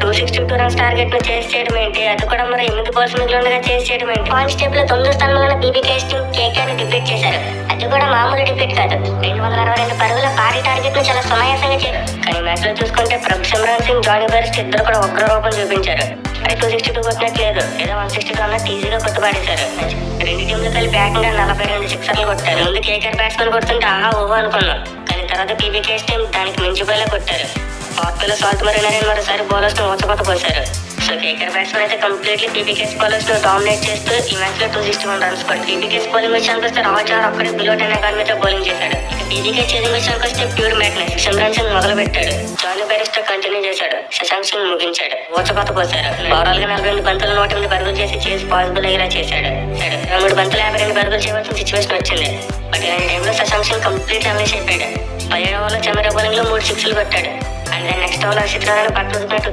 262 runs target ను చేసి చేయడం ఏంటి, అది కూడా మరి 8 బాల్స్ మిగిలి ఉండగా చేసి చేయడం ఏంటి. పాయింట్స్ టేబుల్ లో 9వ స్థానంలో పీబీకేఎస్ టీం కేకేఆర్ ని డిఫీట్ చేశారు. అది కూడా మామూలు డిఫీట్ కాదు, 262 పరుగుల భారీ టార్గెట్ ను చాలా సునాయాసంగా చేశారు. కానీ మ్యాచ్ లో చూసుకుంటే ప్రభు సిమ్రాన్ సింగ్, జానీ బెయిర్స్టో ఇద్దరు కూడా ఉగ్ర రూపం చూపించారు. అది 262 కొట్టినట్లేదు, ఏదో 162 అన్నట్టు ఈజీగా కొట్టుపాడేశారు. రెండు టీంలు కలిపి ఏకంగా 42 సిక్సర్లు కొట్టారు. ముందు కేకేఆర్ బ్యాట్స్మెన్ కొడుతుంటే ఆహా ఓహో అనుకున్నాం, కానీ తర్వాత పీబీకేఎస్ టీం దానికి మించిపోయేలా కొట్టారు. పార్టీలో సాల్ట్ మరినారని మరోసారి బౌలర్స్ ను ఊచకొత్త పోశారు. సో కేకేఆర్ బ్యాట్స్మెన్ అయితే కంప్లీట్లీ పీబీకేఎస్ బౌలర్స్ ను డామినేట్ చేస్తూ ఈ మ్యాచ్ లో 261 రన్స్ కొట్టి పీబీకేఎస్ బౌలింగ్ విషయానికి వస్తే రాజు ఒక్కడే బిలో 10 ఎకానమీతో బౌలింగ్ చేశాడు. పీబీకే చేసింగ్ విషయానికి వస్తే ప్యూర్ మ్యాట్నెస్. సిమ్రాన్ సింగ్ మొదలు పెట్టాడు, జానీ బెయిర్స్టో కంటిన్యూ చేశాడు, శశాంక్ సింగ్ ముగించాడు, ఊచకొత్త పోశారు. ఓవరాల్ గా 48 బంతులు 108 పరుగులు చేసి పాసిబుల్ అయ్యేలా చేశాడు. 23 బంతులు 52 పరుగులు చేయవలసిన సిచ్యువేషన్ వచ్చింది. బట్ ఇలాంటి టైంలో శశాంక్ సింగ్ కంప్లీట్ అన్లేస్ అయిపోయాడు. 17 ఓవర్లో చమీరా బౌలింగ్ లో 3 సిక్స్లు కొట్టాడు. అండ్ నెక్స్ట్ ఓవర్ చిత్రాలను పట్టుకున్నట్టు